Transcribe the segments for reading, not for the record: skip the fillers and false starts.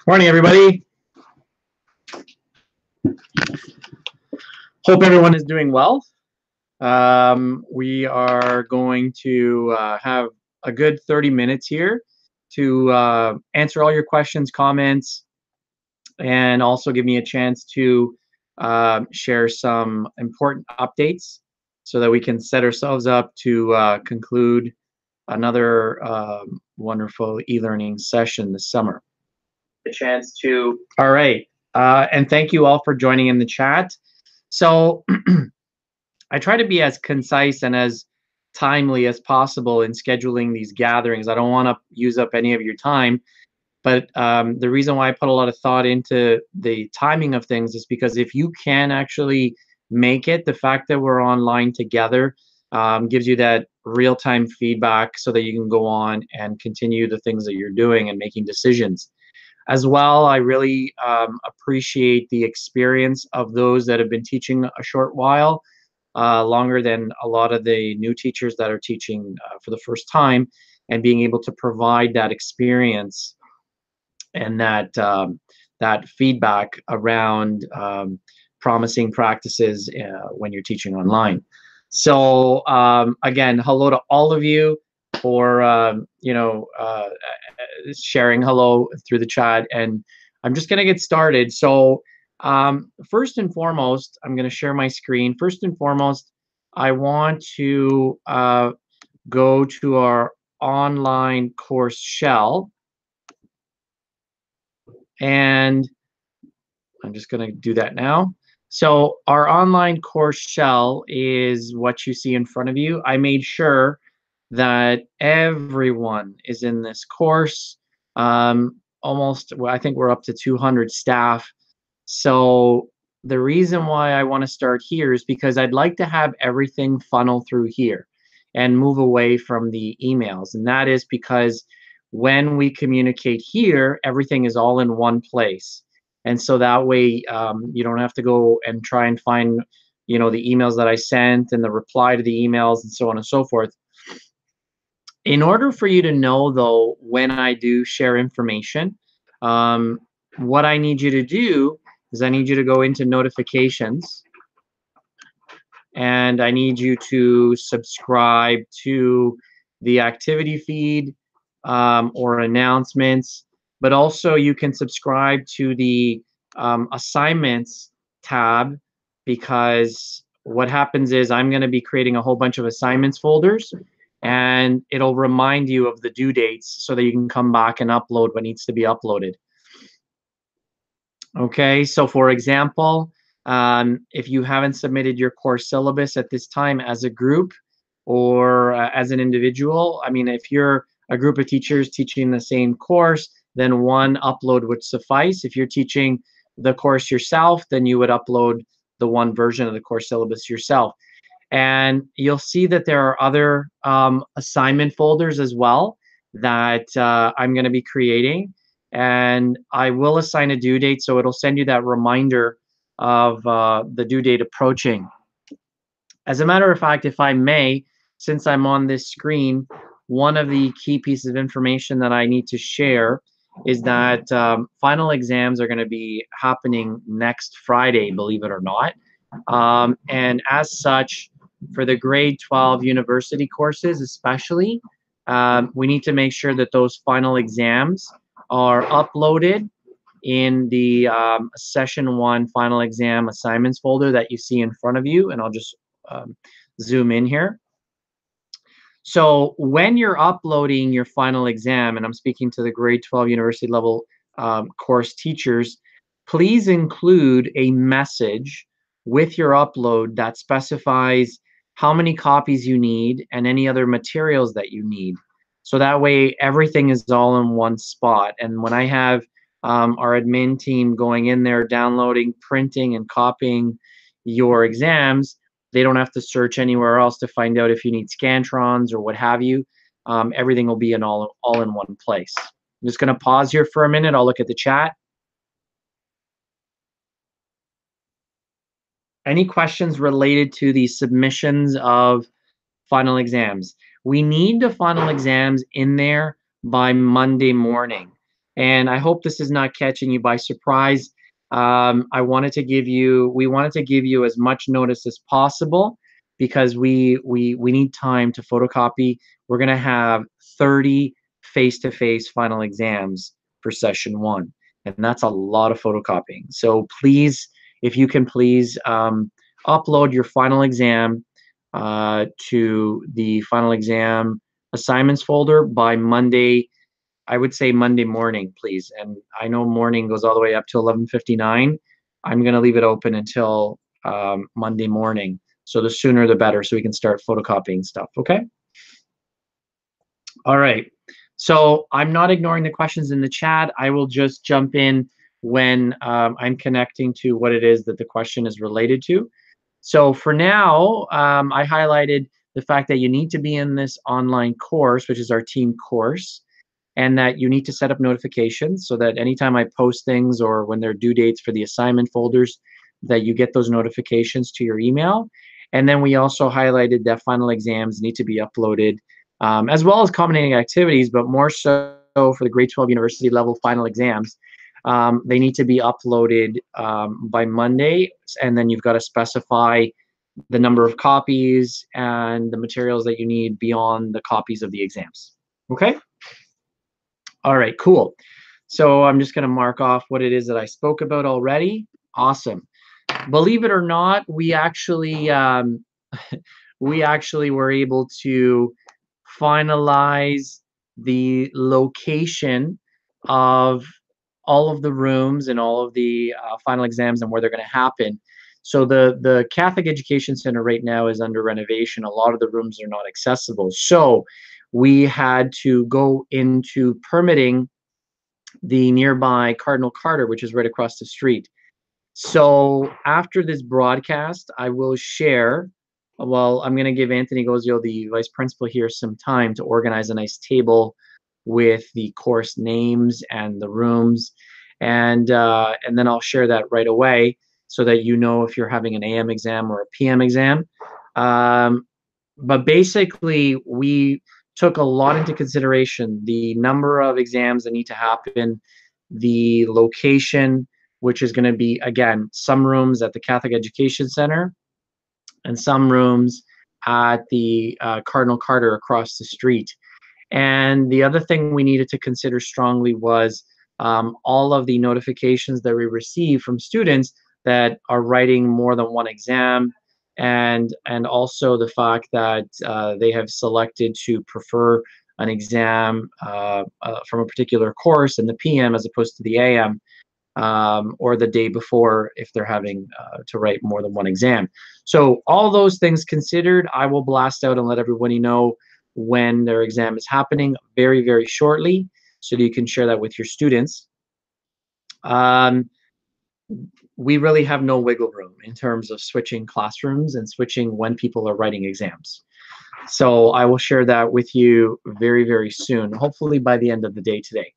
Morning, everybody. Hope everyone is doing well. We are going to have a good 30 minutes here to answer all your questions, comments, and also give me a chance to share some important updates so that we can set ourselves up to conclude another wonderful e-learning session this summer. A chance to. All right. And thank you all for joining in the chat. So I try to be as concise and as timely as possible in scheduling these gatherings. I don't want to use up any of your time, but the reason why I put a lot of thought into the timing of things is because if you can actually make it, the fact that we're online together gives you that real-time feedback so that you can go on and continue the things that you're doing and making decisions. As well, I really appreciate the experience of those that have been teaching a short while, longer than a lot of the new teachers that are teaching for the first time, and being able to provide that experience and that feedback around promising practices when you're teaching online. So again, hello to all of you for sharing hello through the chat, and I'm just going to get started. So first and foremost, I'm going to share my screen. First and foremost, I want to go to our online course shell, and I'm just going to do that now. So our online course shell is what you see in front of you. I made sure that everyone is in this course. Almost, well, I think we're up to 200 staff. So the reason why I want to start here is because I'd like to have everything funnel through here and move away from the emails. And that is because when we communicate here, everything is all in one place. And so that way you don't have to go and try and find, the emails that I sent and the reply to the emails and so on and so forth. In order for you to know, though, when I do share information, what I need you to do is I need you to go into notifications, and I need you to subscribe to the activity feed or announcements, but also you can subscribe to the assignments tab, because what happens is I'm going to be creating a whole bunch of assignments folders, and it'll remind you of the due dates so that you can come back and upload what needs to be uploaded. Okay, so for example, if you haven't submitted your course syllabus at this time as a group or as an individual, I mean, if you're a group of teachers teaching the same course, then one upload would suffice. If you're teaching the course yourself, then you would upload the one version of the course syllabus yourself. And you'll see that there are other assignment folders as well that I'm going to be creating. And I will assign a due date, so it'll send you that reminder of the due date approaching. As a matter of fact, if I may, since I'm on this screen, one of the key pieces of information that I need to share is that final exams are going to be happening next Friday, believe it or not. And as such, for the grade 12 university courses especially, we need to make sure that those final exams are uploaded in the session 1 final exam assignments folder that you see in front of you. And I'll just zoom in here. So when you're uploading your final exam, and I'm speaking to the grade 12 university level course teachers, please include a message with your upload that specifies how many copies you need and any other materials that you need. So that way everything is all in one spot. And when I have our admin team going in there, downloading, printing, and copying your exams, they don't have to search anywhere else to find out if you need Scantrons or what have you. Everything will be all in one place. I'm just going to pause here for a minute. I'll look at the chat. Any questions related to the submissions of final exams? We need the final exams in there by Monday morning. And I hope this is not catching you by surprise. We wanted to give you as much notice as possible because we need time to photocopy. We're going to have 30 face-to-face final exams for session 1, and that's a lot of photocopying. So please, if you can please upload your final exam to the final exam assignments folder by Monday. I would say Monday morning, please. And I know morning goes all the way up to 11:59. I'm going to leave it open until Monday morning. So the sooner the better, so we can start photocopying stuff. Okay. All right. So I'm not ignoring the questions in the chat. I will just jump in when I'm connecting to what it is that the question is related to. So for now, I highlighted the fact that you need to be in this online course, which is our team course, and that you need to set up notifications so that anytime I post things or when there are due dates for the assignment folders, that you get those notifications to your email. And then we also highlighted that final exams need to be uploaded, as well as culminating activities, but more so for the grade 12 university level final exams. They need to be uploaded by Monday, and then you've got to specify the number of copies and the materials that you need beyond the copies of the exams. Okay? All right, cool. So I'm just going to mark off what it is that I spoke about already. Awesome. Believe it or not, we actually were able to finalize the location of all of the rooms and all of the final exams and where they're going to happen. So the Catholic Education Center right now is under renovation. A lot of the rooms are not accessible. So we had to go into permitting the nearby Cardinal Carter, which is right across the street. So after this broadcast, I will share. Well, I'm going to give Anthony Gozio, the vice principal here, some time to organize a nice table with the course names and the rooms, and then I'll share that right away so that you know if you're having an AM exam or a PM exam. But basically, we took a lot into consideration: the number of exams that need to happen, the location, which is going to be, again, some rooms at the Catholic Education Center and some rooms at the Cardinal Carter across the street. And the other thing we needed to consider strongly was all of the notifications that we receive from students that are writing more than one exam, and also the fact that they have selected to prefer an exam from a particular course in the PM as opposed to the AM, or the day before if they're having to write more than one exam. So all those things considered, I will blast out and let everybody know when their exam is happening very, very shortly, so that you can share that with your students. We really have no wiggle room in terms of switching classrooms and switching when people are writing exams. So I will share that with you very, very soon, hopefully by the end of the day today.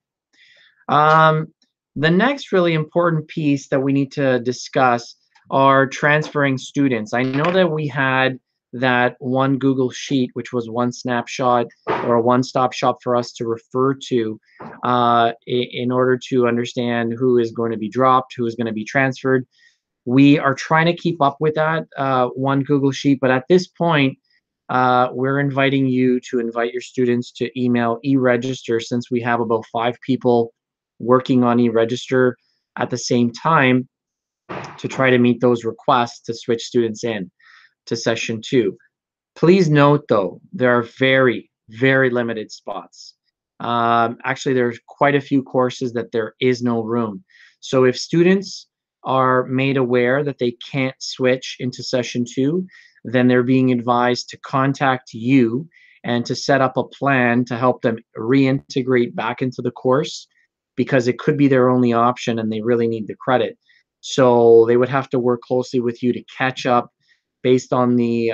The next really important piece that we need to discuss are transferring students. I know that we had that one Google Sheet, which was one snapshot or a one-stop shop for us to refer to in order to understand who is going to be dropped, who is going to be transferred. We are trying to keep up with that one Google Sheet, but at this point, we're inviting you to invite your students to email e-register, since we have about 5 people working on e-register at the same time to try to meet those requests to switch students in to session 2. Please note, though, there are very, very limited spots. Actually, there's quite a few courses that there is no room. So if students are made aware that they can't switch into session 2, then they're being advised to contact you and to set up a plan to help them reintegrate back into the course, because it could be their only option and they really need the credit. So they would have to work closely with you to catch up based on the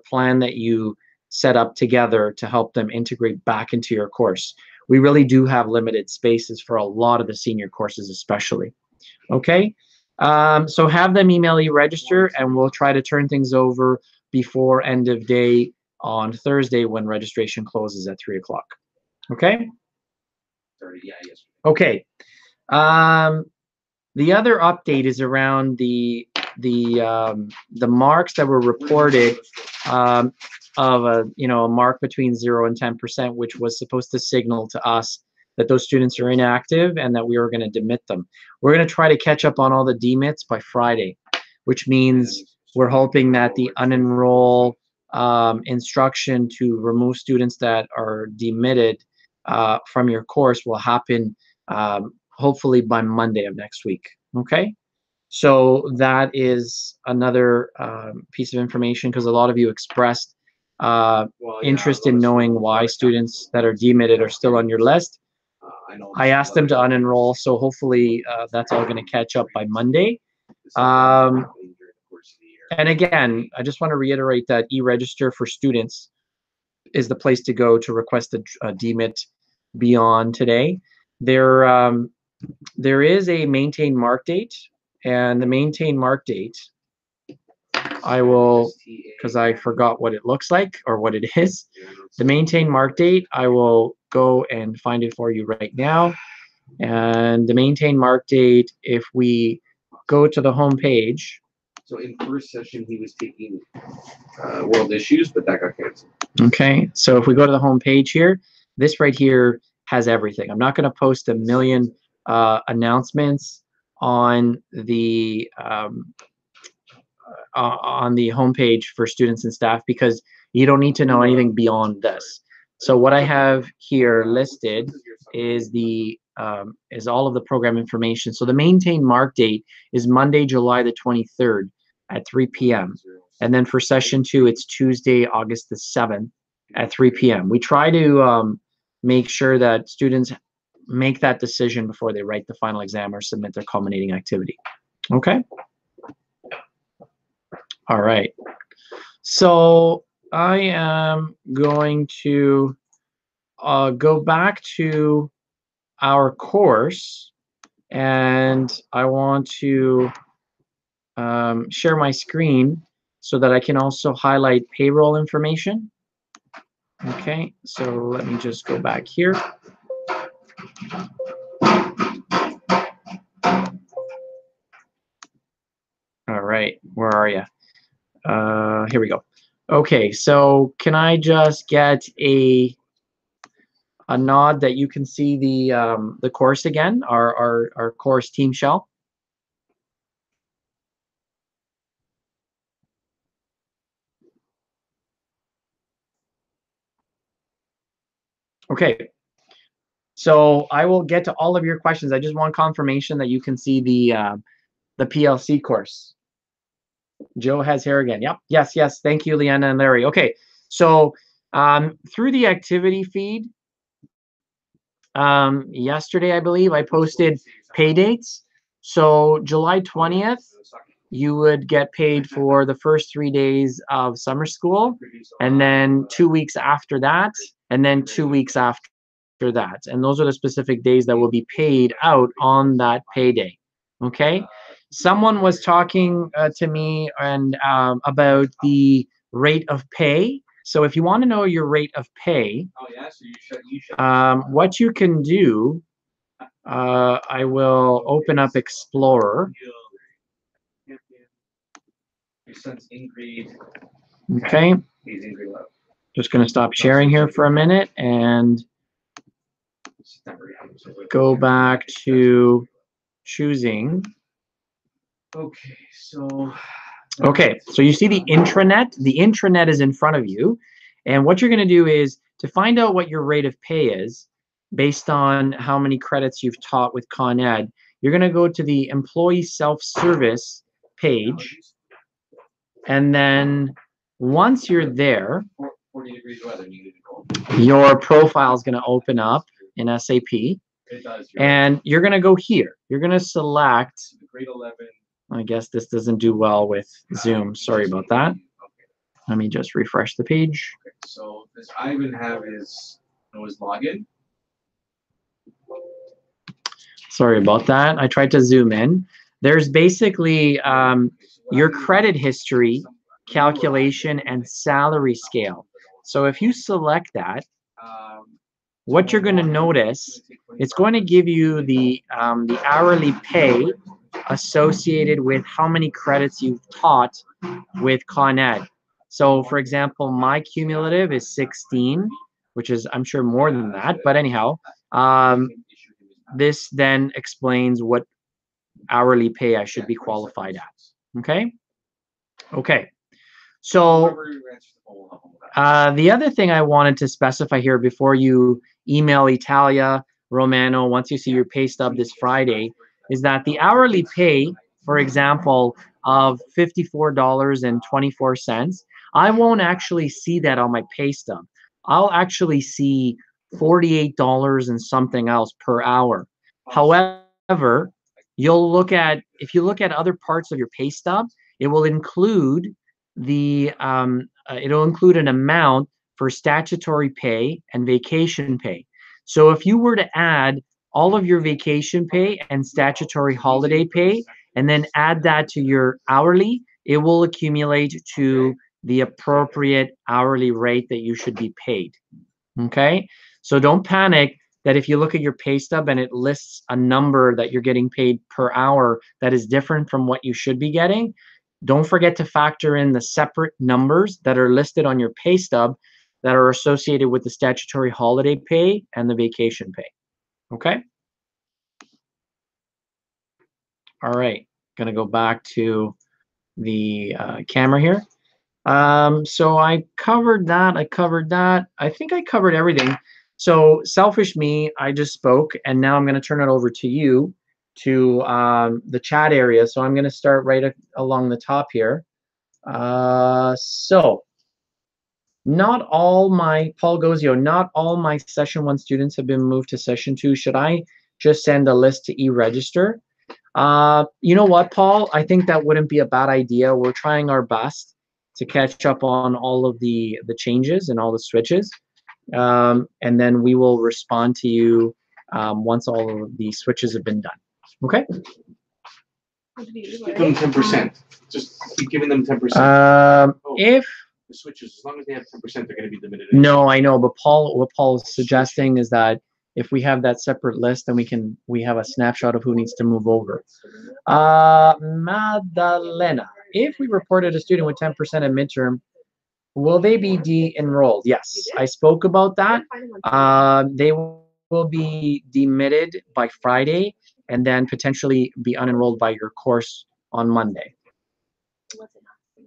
plan that you set up together to help them integrate back into your course. We really do have limited spaces for a lot of the senior courses especially. Okay, so have them email e-register, and we'll try to turn things over before end of day on Thursday when registration closes at 3 o'clock. Okay? Okay. The other update is around the marks that were reported of a mark between 0 and 10%, which was supposed to signal to us that those students are inactive and that we were going to demit them. We're going to try to catch up on all the demits by Friday, which means we're hoping that the unenroll instruction to remove students that are demitted from your course will happen hopefully by Monday of next week. Okay, so that is another piece of information, because a lot of you expressed interest in knowing why students that are demitted are still on your list. I asked them to unenroll, so hopefully that's all going to catch up by Monday. And again, I just want to reiterate that e-register for students is the place to go to request a demit beyond today. There is a maintain mark date, and the maintain mark date, I will, because I forgot what it looks like or what it is. The maintain mark date, I will go and find it for you right now. And the maintain mark date, if we go to the home page. So in first session, he was taking world issues, but that got canceled. Okay, so if we go to the home page here, this right here has everything. I'm not going to post a million announcements on the homepage for students and staff, because you don't need to know anything beyond this. So what I have here listed is is all of the program information. So the maintain mark date is Monday, July the 23rd at 3 p.m. And then for session 2, it's Tuesday, August the 7th at 3 p.m. We try to make sure that students make that decision before they write the final exam or submit their culminating activity. Okay? All right. So I am going to go back to our course, and I want to share my screen so that I can also highlight payroll information. Okay, so let me just go back here. All right, where are you? Here we go. Okay, so can I just get a nod that you can see the course again, our course team shell? Okay, so I will get to all of your questions. I just want confirmation that you can see the PLC course. Joe has hair again. Yep. Yes. Thank you, Leanna and Larry. Okay, so through the activity feed, yesterday, I believe, I posted pay dates. So July 20th, you would get paid for the first 3 days of summer school, and then 2 weeks after that, and then 2 weeks after that. And those are the specific days that will be paid out on that payday. Okay. Someone was talking to me and about the rate of pay. So if you want to know your rate of pay, what you can do, I will open up Explorer. Okay. Just going to stop sharing here for a minute and go back to choosing. Okay, so you see the intranet. The intranet is in front of you, and what you're going to do is to find out what your rate of pay is based on how many credits you've taught with Con Ed. You're going to go to the employee self-service page, and then once you're there, your profile is going to open up in SAP, and you're going to go here. You're going to select. I guess this doesn't do well with Zoom. Sorry about that. Let me just refresh the page. Okay, so does Ivan have his login? Sorry about that. I tried to zoom in. There's basically your credit history, calculation, and salary scale. So if you select that, what you're going to notice, it's going to give you the hourly pay associated with how many credits you've taught with Con Ed. So for example, my cumulative is 16, which is, I'm sure, more than that. But anyhow, this then explains what hourly pay I should be qualified at. Okay? Okay. So the other thing I wanted to specify here before you email Italia, Romano, once you see your pay stub this Friday, is that the hourly pay, for example, of $54.24, I won't actually see that on my pay stub. I'll actually see $48 and something else per hour. However, if you look at other parts of your pay stub, it will include it'll include an amount for statutory pay and vacation pay. So if you were to add all of your vacation pay and statutory holiday pay, and then add that to your hourly, it will accumulate to the appropriate hourly rate that you should be paid. Okay? So don't panic that if you look at your pay stub and it lists a number that you're getting paid per hour that is different from what you should be getting, don't forget to factor in the separate numbers that are listed on your pay stub that are associated with the statutory holiday pay and the vacation pay. Okay? All right. Going to go back to the camera here. So I covered that. I think I covered everything. So selfish me, I just spoke, and now I'm going to turn it over to you to the chat area. So I'm going to start right along the top here. So not all my, Paul Gozio, not all my session 1 students have been moved to session 2. Should I just send a list to e-register? You know what, Paul? I think that wouldn't be a bad idea. We're trying our best to catch up on all of the changes and all the switches. And then we will respond to you once all of the switches have been done. Okay? Give them 10%. Just keep giving them 10%. If the switches, as long as they have 10%, they're going to be limited. No, I know, but what Paul's suggesting is that if we have that separate list, then we have a snapshot of who needs to move over. Madalena, if we reported a student with 10% at midterm, will they be de-enrolled? Yes, I spoke about that. They will be demitted by Friday and then potentially be unenrolled by your course on Monday.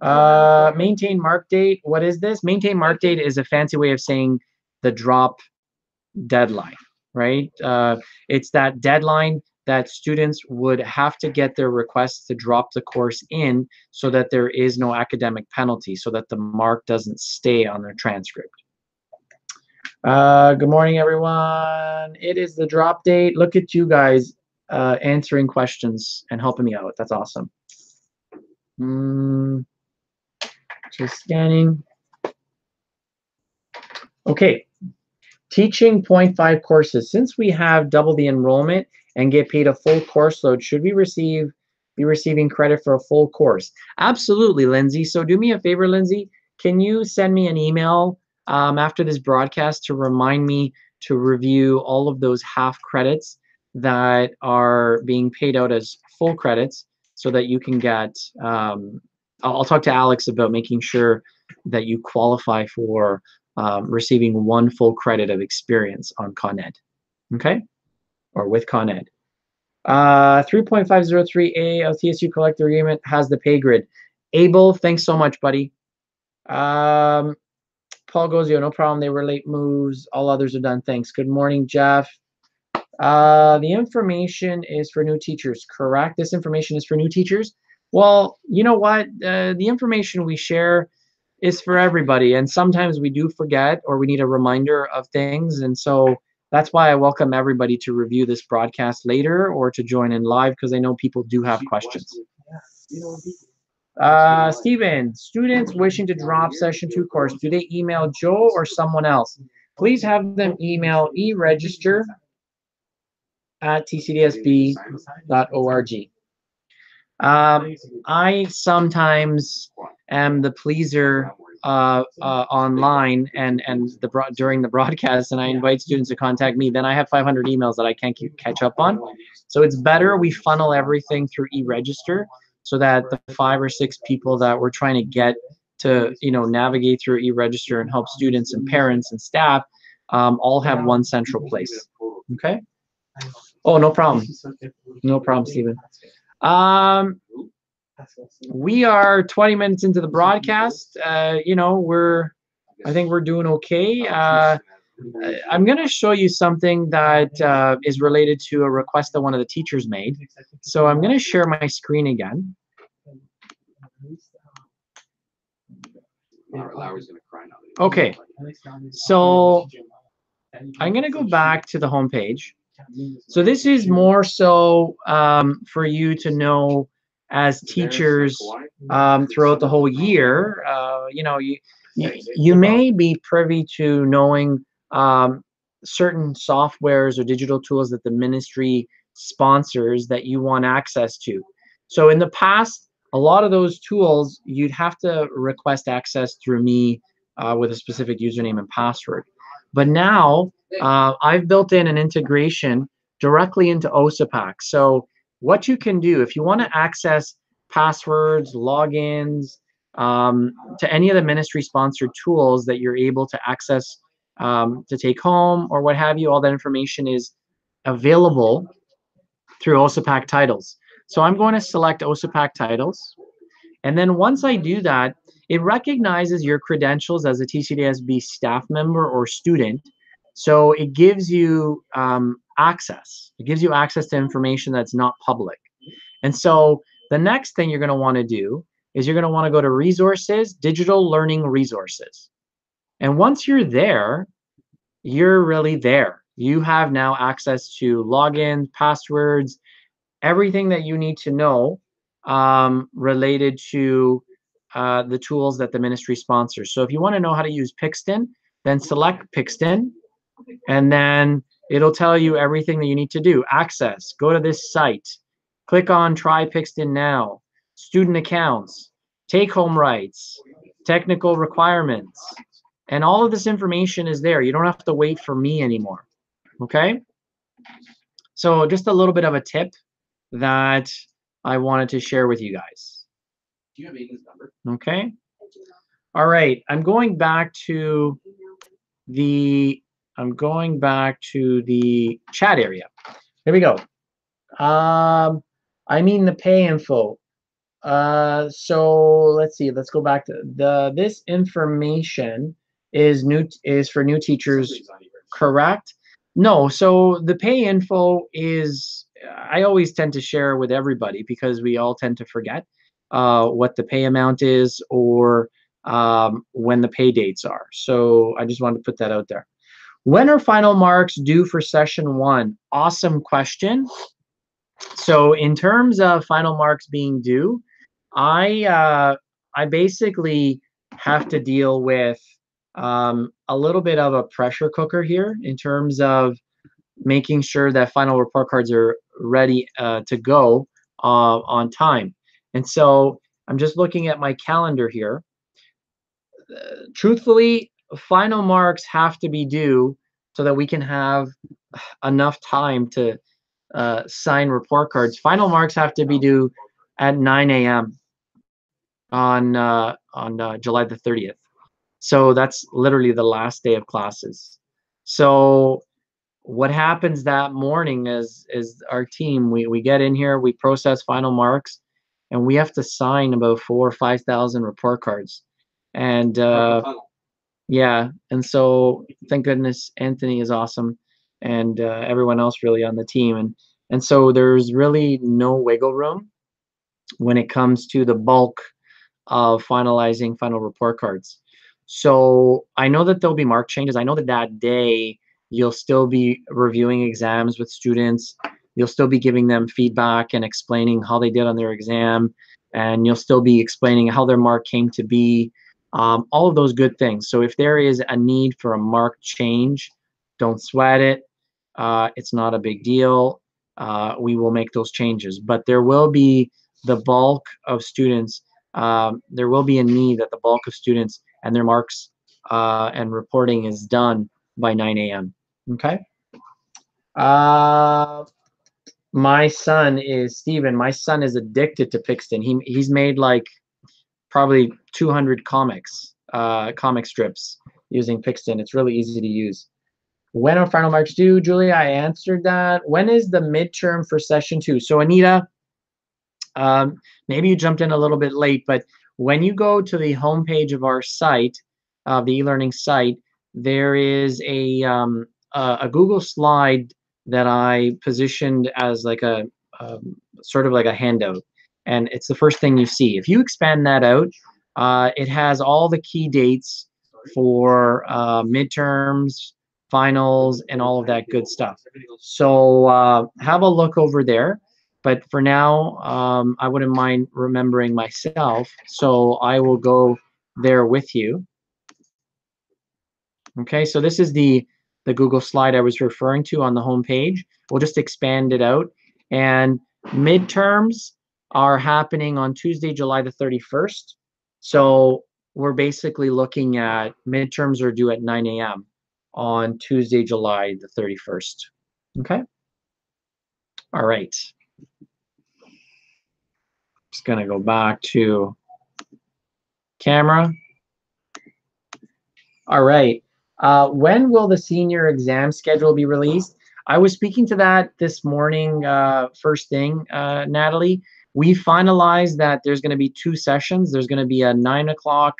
Maintain mark date. What is this? Maintain mark date is a fancy way of saying the drop deadline, right? It's that deadline that students would have to get their requests to drop the course in so that there is no academic penalty, so that the mark doesn't stay on their transcript. Good morning, everyone. It is the drop date. Look at you guys answering questions and helping me out. That's awesome. Just scanning. Okay. Teaching 0.5 courses. Since we have double the enrollment and get paid a full course load, should we be receiving credit for a full course? Absolutely, Lindsay. So do me a favor, Lindsay. Can you send me an email after this broadcast to remind me to review all of those half credits that are being paid out as full credits so that you can get, I'll talk to Alex about making sure that you qualify for receiving 1 full credit of experience on Con Ed, okay? Or with Con Ed. 3.503A of TSU collective agreement has the pay grid. Abel, thanks so much, buddy. Paul Gozio, no problem. They were late moves. All others are done. Thanks. Good morning, Jeff. The information is for new teachers, correct? This information is for new teachers? Well, you know what? The information we share is for everybody, and sometimes we do forget or we need a reminder of things, and so that's why I welcome everybody to review this broadcast later or to join in live, because I know people do have questions. Steven, students wishing to drop session 2 course, do they email Joe or someone else? Please have them email eregister@tcdsb.org. I sometimes am the pleaser online and during the broadcast, and I invite students to contact me, then I have 500 emails that I can't catch up on. So it's better we funnel everything through e-register, so that the 5 or 6 people that we're trying to get to, navigate through e-register and help students and parents and staff all have one central place. Okay. Oh, no problem. No problem, Stephen. We are 20 minutes into the broadcast. I think we're doing okay. I'm going to show you something that is related to a request that one of the teachers made. So I'm going to share my screen again. Okay, so I'm going to go back to the home page. So this is more so for you to know as teachers throughout the whole year. You may be privy to knowing certain softwares or digital tools that the ministry sponsors that you want access to. So in the past, a lot of those tools, you'd have to request access through me with a specific username and password. But now I've built in an integration directly into OSAPAC. So what you can do, if you want to access passwords, logins, to any of the ministry sponsored tools that you're able to access to take home or what have you, all that information is available through OSAPAC titles. So I'm going to select OSAPAC titles. And then once I do that, it recognizes your credentials as a TCDSB staff member or student. So it gives you access. It gives you access to information that's not public. And so the next thing you're going to want to do is you're going to want to go to Resources, Digital Learning Resources. And once you're there, you're really there. You have now access to logins, passwords, everything that you need to know related to the tools that the ministry sponsors. So if you want to know how to use Pixton, then select Pixton, and then it'll tell you everything that you need to do. Access, go to this site, click on Try Pixton Now, student accounts, take-home rights, technical requirements, and all of this information is there. You don't have to wait for me anymore, okay? So just a little bit of a tip that I wanted to share with you guys. Do you have Aiden's number? Okay. All right. I'm going back to the chat area. Here we go. I mean the pay info. So let's see. Let's go back to this information is for new teachers, correct? No. So the pay info is, I always tend to share with everybody because we all tend to forget what the pay amount is or when the pay dates are. So I just wanted to put that out there. When are final marks due for session 1? Awesome question. So in terms of final marks being due, I basically have to deal with a little bit of a pressure cooker here in terms of making sure that final report cards are ready to go on time. And so I'm just looking at my calendar here. Truthfully, final marks have to be due so that we can have enough time to sign report cards. Final marks have to be due at 9 a.m. on July the 30th. So that's literally the last day of classes. So what happens that morning is our team, we get in here, we process final marks, and we have to sign about 4,000 or 5,000 report cards. And yeah, and so thank goodness Anthony is awesome, and everyone else really on the team, and so there's really no wiggle room when it comes to the bulk of finalizing final report cards. So I know that there'll be mark changes. I know that day you'll still be reviewing exams with students. You'll still be giving them feedback and explaining how they did on their exam, and you'll still be explaining how their mark came to be. All of those good things. So if there is a need for a mark change, don't sweat it. It's not a big deal. We will make those changes, but there will be the bulk of students. There will be a need that the bulk of students and their marks and reporting is done by 9 a.m. Okay. My son is Steven. My son is addicted to Pixton. He's made like probably 200 comic strips using Pixton. It's really easy to use. When are final marks due, Julia? I answered that. When is the midterm for session 2? So Anita, maybe you jumped in a little bit late, but when you go to the homepage of our site, the e-learning site, there is a Google slide that I positioned as like a sort of like a handout, and it's the first thing you see. If you expand that out, it has all the key dates for midterms, finals, and all of that good stuff. So have a look over there. But for now, I wouldn't mind remembering myself, so I will go there with you. Okay, so this is the Google slide I was referring to on the home page. We'll just expand it out. And midterms are happening on Tuesday, July the 31st. So we're basically looking at midterms are due at 9 a.m. on Tuesday, July the 31st. Okay? All right. Just going to go back to camera. All right. When will the senior exam schedule be released? I was speaking to that this morning, first thing, Natalie. We finalized that there's going to be 2 sessions. There's going to be a 9 o'clock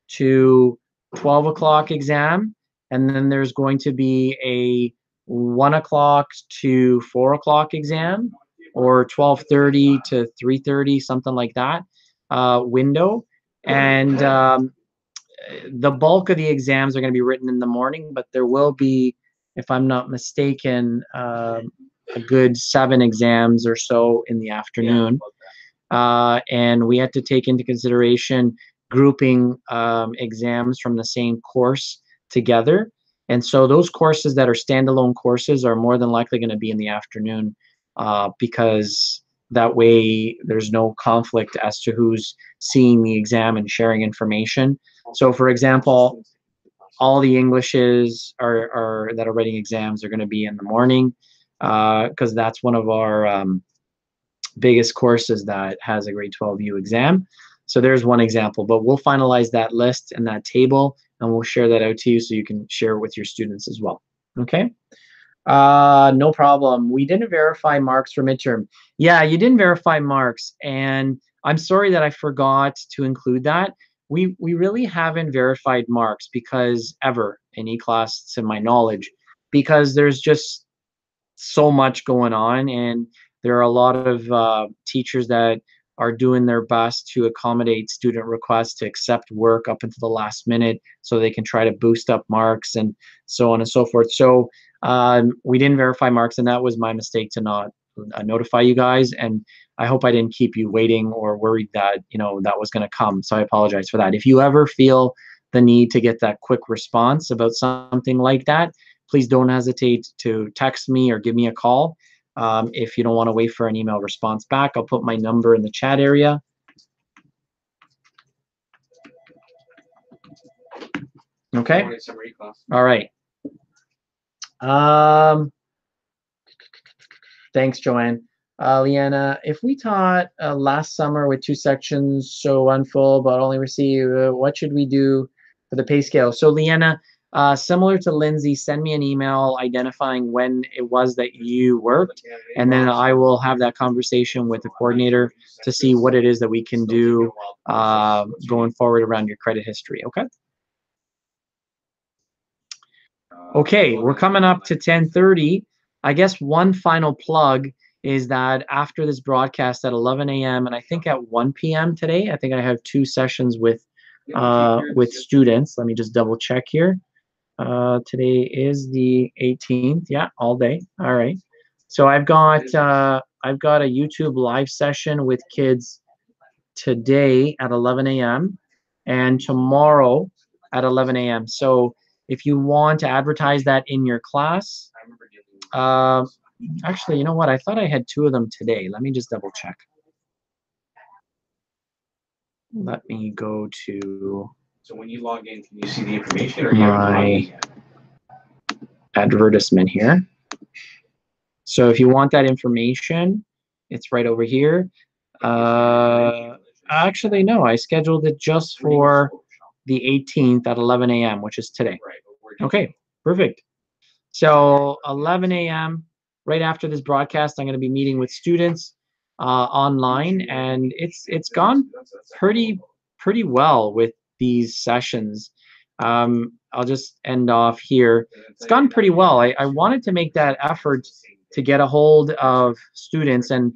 to 12 o'clock exam, and then there's going to be a 1 o'clock to 4 o'clock exam, or 12:30 to 3:30, something like that window. And the bulk of the exams are going to be written in the morning, but there will be, if I'm not mistaken, a good 7 exams or so in the afternoon. And we had to take into consideration grouping exams from the same course together. And so those courses that are standalone courses are more than likely going to be in the afternoon, because that way there's no conflict as to who's seeing the exam and sharing information. So for example, all the Englishes are that are writing exams are going to be in the morning, because that's one of our biggest courses that has a grade 12U exam. So there's one example, but we'll finalize that list and that table, and we'll share that out to you so you can share it with your students as well. Okay. No problem. We didn't verify marks for midterm. Yeah, you didn't verify marks, and I'm sorry that I forgot to include that. We really haven't verified marks because ever in eClass, to my knowledge, because there's just so much going on, and there are a lot of teachers that are doing their best to accommodate student requests to accept work up until the last minute so they can try to boost up marks and so on and so forth. So we didn't verify marks, and that was my mistake to not notify you guys. And I hope I didn't keep you waiting or worried that, you know, that was going to come. So I apologize for that. If you ever feel the need to get that quick response about something like that, please don't hesitate to text me or give me a call. If you don't want to wait for an email response back, I'll put my number in the chat area. Okay. All right. Thanks, Joanne. Leanna, if we taught last summer with 2 sections, so one full but only receive, what should we do for the pay scale? So Leanna, similar to Lindsay, send me an email identifying when it was that you worked, and then I will have that conversation with the coordinator to see what it is that we can do going forward around your credit history, okay? Okay, we're coming up to 10:30. I guess one final plug is that after this broadcast at 11 a.m. and I think at 1 p.m. today, I think I have 2 sessions with students. Let me just double check here. Today is the 18th. Yeah, all day. All right. So I've got a YouTube live session with kids today at 11 a.m. and tomorrow at 11 a.m. So if you want to advertise that in your class, actually, you know what? I thought I had 2 of them today. Let me just double check. Let me go to So when you log in, can you see the information, or you haven't logged in my yet? advertisement here. So if you want that information, it's right over here. Actually, no, I scheduled it just for the 18th at 11 a.m., which is today. Okay, perfect. So 11 a.m., right after this broadcast, I'm going to be meeting with students online, and it's gone pretty well with these sessions. I'll just end off here. It's gone pretty well. I wanted to make that effort to get a hold of students and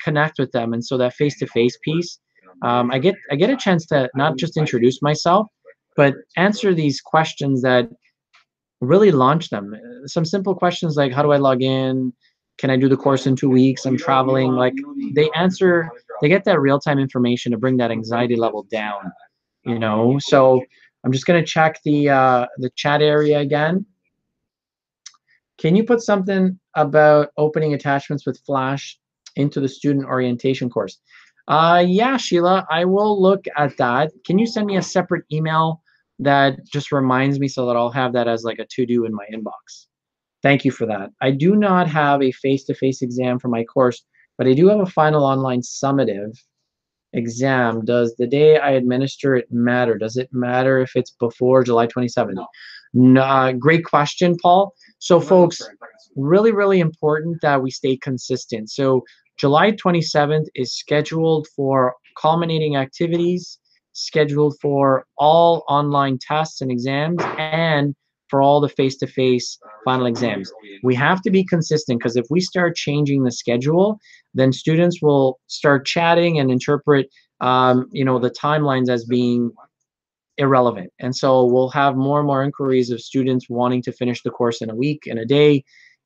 connect with them, and so that face-to-face piece, I get a chance to not just introduce myself, but answer these questions that really launch them. Some simple questions like, how do I log in? Can I do the course in 2 weeks? I'm traveling. Like, they get that real-time information to bring that anxiety level down, you know? So I'm just going to check the chat area again. Can you put something about opening attachments with Flash into the student orientation course? Yeah, Sheila, I will look at that. Can you send me a separate email that just reminds me so that I'll have that as like a to-do in my inbox? Thank you for that. I do not have a face-to-face exam for my course, but I do have a final online summative exam. Does the day I administer it matter? Does it matter if it's before July 27th? No, great question, Paul. So folks, really, really important that we stay consistent. So July 27th is scheduled for culminating activities, scheduled for all online tests and exams, and for all the face-to-face final exams. We have to be consistent, because if we start changing the schedule, then students will start chatting and interpret the timelines as being irrelevant. And so we'll have more and more inquiries of students wanting to finish the course in a week, in a day,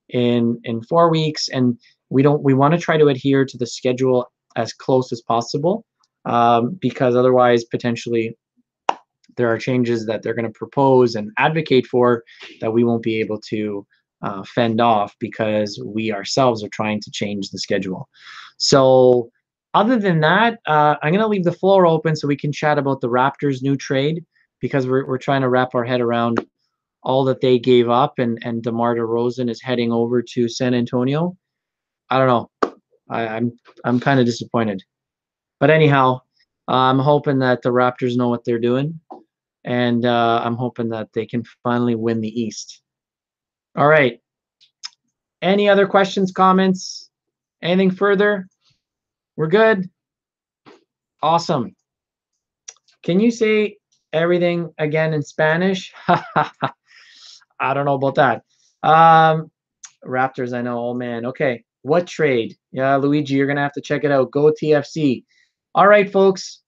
in 4 weeks. And we want to try to adhere to the schedule as close as possible, because otherwise potentially there are changes that they're going to propose and advocate for that we won't be able to fend off, because we ourselves are trying to change the schedule. So other than that, I'm going to leave the floor open so we can chat about the Raptors' new trade, because we're trying to wrap our head around all that they gave up, and DeMar DeRozan is heading over to San Antonio. I don't know. I'm kind of disappointed. But anyhow, I'm hoping that the Raptors know what they're doing, and I'm hoping that they can finally win the East. All right. Any other questions, comments, anything further? We're good? Awesome. Can you say everything again in Spanish? I don't know about that. Raptors, I know. Oh, man. Okay. What trade? Yeah, Luigi, you're going to have to check it out. Go TFC. All right, folks.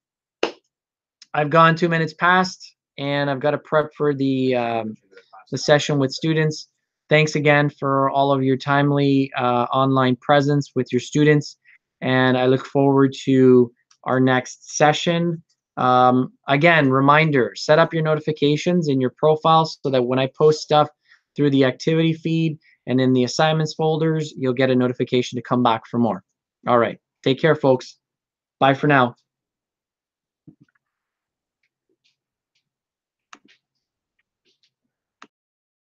I've gone 2 minutes past, and I've got to prep for the session with students. Thanks again for all of your timely online presence with your students, and I look forward to our next session. Again, reminder, set up your notifications in your profile so that when I post stuff through the activity feed and in the assignments folders, you'll get a notification to come back for more. All right, take care, folks. Bye for now.